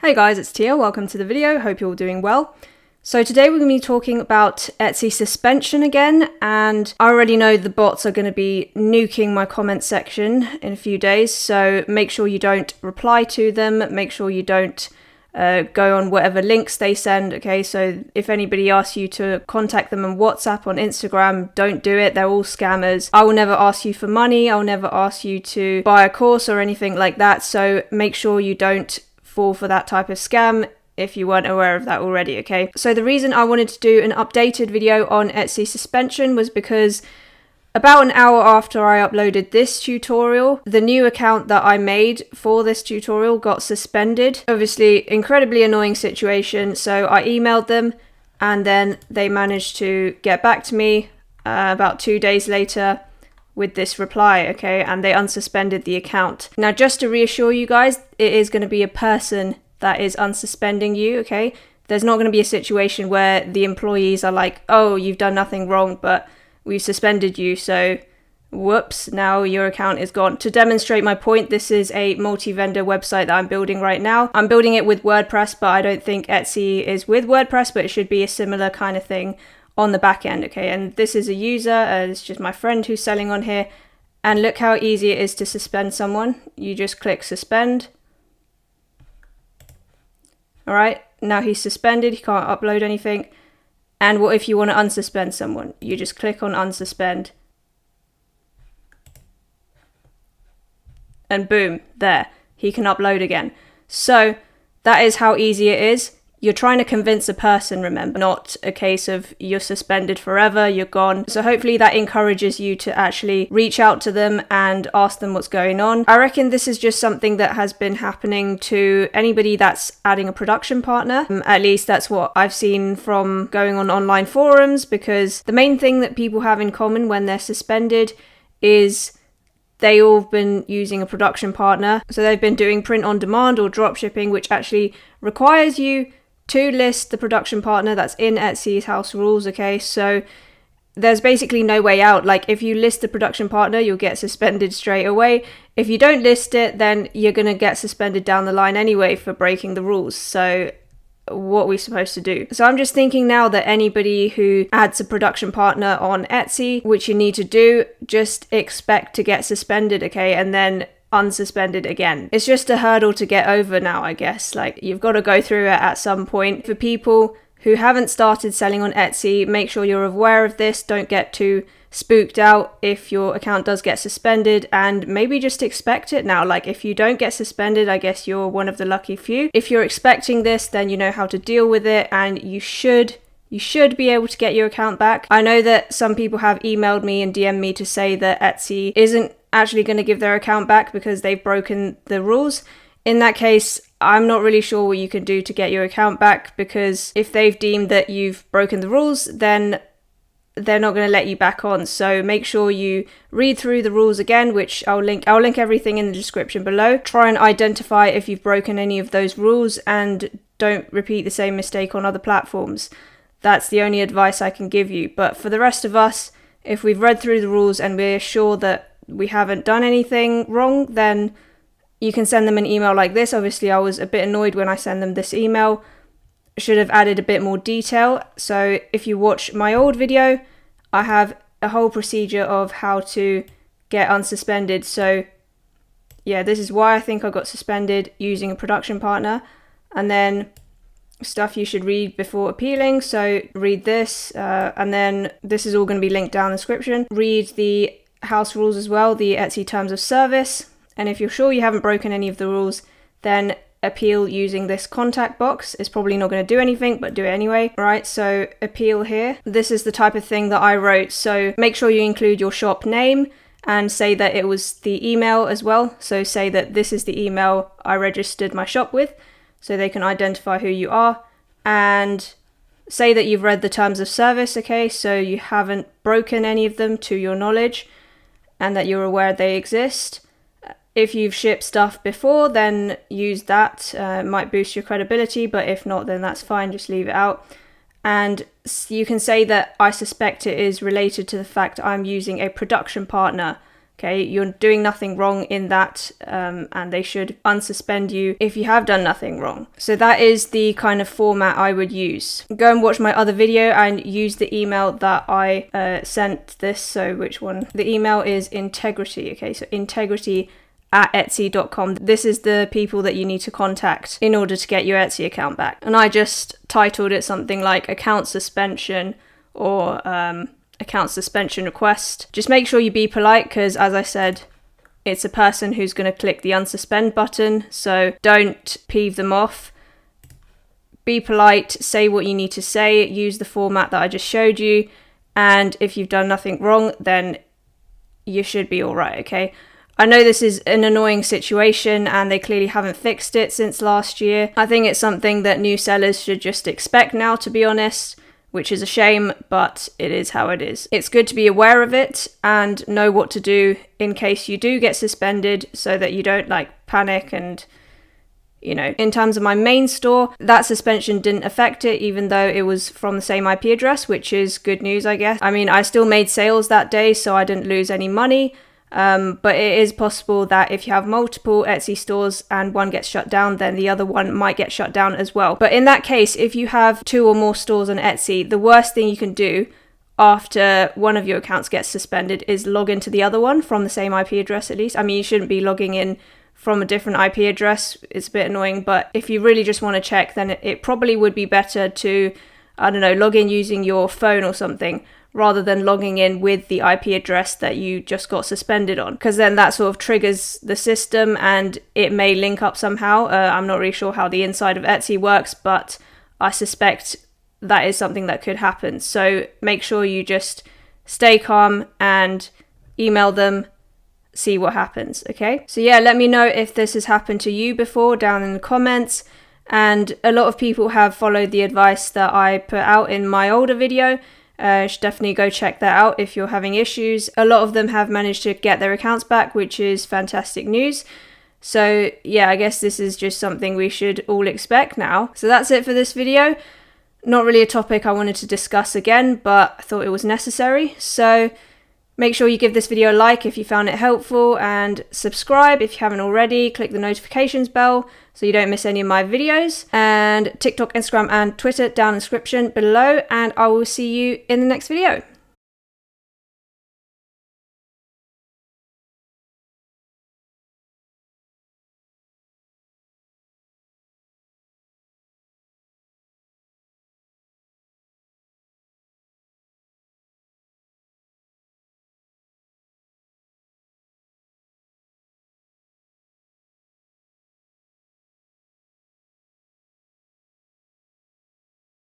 Hey guys, it's Tia. Welcome to the video. Hope you're all doing well. So today we're going to be talking about Etsy suspension again, and I already know the bots are going to be nuking my comment section in a few days, so make sure you don't reply to them, make sure you don't go on whatever links they send, okay? So if anybody asks you to contact them on WhatsApp, on Instagram, don't do it. They're all scammers. I will never ask you for money. I'll never ask you to buy a course or anything like that, so make sure you don't fall for that type of scam if you weren't aware of that already, okay? So the reason I wanted to do an updated video on Etsy suspension was because about an hour after I uploaded this tutorial, the new account that I made for this tutorial got suspended. Obviously, incredibly annoying situation, so I emailed them and then they managed to get back to me about 2 days later with this reply, okay, and they unsuspended the account. Now, just to reassure you guys, it is going to be a person that is unsuspending you, okay? There's not going to be a situation where the employees are like, oh, you've done nothing wrong, but we've suspended you, so whoops, now your account is gone. To demonstrate my point, this is a multi-vendor website that I'm building right now. I'm building it with WordPress, but I don't think Etsy is with WordPress, but it should be a similar kind of thing on the back end, okay? And this is a user, it's just my friend who's selling on here, and look how easy it is to suspend someone. You just click suspend. All right, now he's suspended, he can't upload anything. And what if you want to unsuspend someone? You just click on unsuspend. And boom, there, he can upload again. So that is how easy it is. You're trying to convince a person, remember, not a case of you're suspended forever, you're gone. So hopefully that encourages you to actually reach out to them and ask them what's going on. I reckon this is just something that has been happening to anybody that's adding a production partner. At least that's what I've seen from going on online forums, because the main thing that people have in common when they're suspended is they all have been using a production partner. So they've been doing print on demand or drop shipping, which actually requires you to list the production partner. That's in Etsy's house rules, okay? So there's basically no way out. Like, if you list the production partner, you'll get suspended straight away. If you don't list it, then you're going to get suspended down the line anyway for breaking the rules. So what are we supposed to do? So I'm just thinking now that anybody who adds a production partner on Etsy, which you need to do, just expect to get suspended, okay? And then unsuspended again. It's just a hurdle to get over now, I guess. Like, you've got to go through it at some point. For people who haven't started selling on Etsy, make sure you're aware of this. Don't get too spooked out if your account does get suspended, and maybe just expect it now. Like, if you don't get suspended, I guess you're one of the lucky few. If you're expecting this, then you know how to deal with it, and you should be able to get your account back. I know that some people have emailed me and DM'd me to say that Etsy isn't actually going to give their account back because they've broken the rules. In that case, I'm not really sure what you can do to get your account back, because if they've deemed that you've broken the rules, then they're not going to let you back on. So make sure you read through the rules again, which I'll link everything in the description below. Try and identify if you've broken any of those rules, and don't repeat the same mistake on other platforms. That's the only advice I can give you. But for the rest of us, if we've read through the rules and we're sure that we haven't done anything wrong, then you can send them an email like this. Obviously, I was a bit annoyed when I sent them this email. Should have added a bit more detail. So if you watch my old video, I have a whole procedure of how to get unsuspended. So yeah, this is why I think I got suspended using a production partner. And then stuff you should read before appealing. So read this, and then this is all going to be linked down in the description. Read the house rules as well, the Etsy terms of service. And if you're sure you haven't broken any of the rules, then appeal using this contact box. It's probably not going to do anything, but do it anyway. Right, so appeal here. This is the type of thing that I wrote. So make sure you include your shop name and say that it was the email as well. So say that this is the email I registered my shop with, so they can identify who you are. And say that you've read the terms of service, okay? So you haven't broken any of them to your knowledge, and that you're aware they exist. If you've shipped stuff before, then use that. Might boost your credibility, but if not, then that's fine, just leave it out. And you can say that I suspect it is related to the fact I'm using a production partner Okay, you're doing nothing wrong in that, and they should unsuspend you if you have done nothing wrong. So that is the kind of format I would use. Go and watch my other video and use the email that I sent this. So which one? The email is integrity. Okay, so integrity@etsy.com. This is the people that you need to contact in order to get your Etsy account back. And I just titled it something like account suspension or account suspension request. Just make sure you be polite because, as I said, it's a person who's going to click the unsuspend button, so don't peeve them off. Be polite, say what you need to say, use the format that I just showed you, and if you've done nothing wrong, then you should be all right, okay? I know this is an annoying situation and they clearly haven't fixed it since last year. I think it's something that new sellers should just expect now, to be honest, which is a shame, but it is how it is. It's good to be aware of it and know what to do in case you do get suspended so that you don't panic. And, in terms of my main store, that suspension didn't affect it, even though it was from the same IP address, which is good news, I guess. I mean, I still made sales that day, so I didn't lose any money. But it is possible that if you have multiple Etsy stores and one gets shut down, then the other one might get shut down as well. But in that case, if you have 2 or more stores on Etsy, the worst thing you can do after one of your accounts gets suspended is log into the other one from the same IP address, at least. I mean, you shouldn't be logging in from a different IP address. It's a bit annoying, but if you really just want to check, then it probably would be better to, log in using your phone or something, rather than logging in with the IP address that you just got suspended on, because then that sort of triggers the system and it may link up somehow. I'm not really sure how the inside of Etsy works, but I suspect that is something that could happen. So make sure you just stay calm and email them, see what happens, okay? So yeah, let me know if this has happened to you before down in the comments. And a lot of people have followed the advice that I put out in my older video. You should definitely go check that out if you're having issues. A lot of them have managed to get their accounts back, which is fantastic news. So yeah, I guess this is just something we should all expect now. So that's it for this video. Not really a topic I wanted to discuss again, but I thought it was necessary. So make sure you give this video a like if you found it helpful, and subscribe if you haven't already. Click the notifications bell so you don't miss any of my videos. And TikTok, Instagram and Twitter down in the description below, and I will see you in the next video.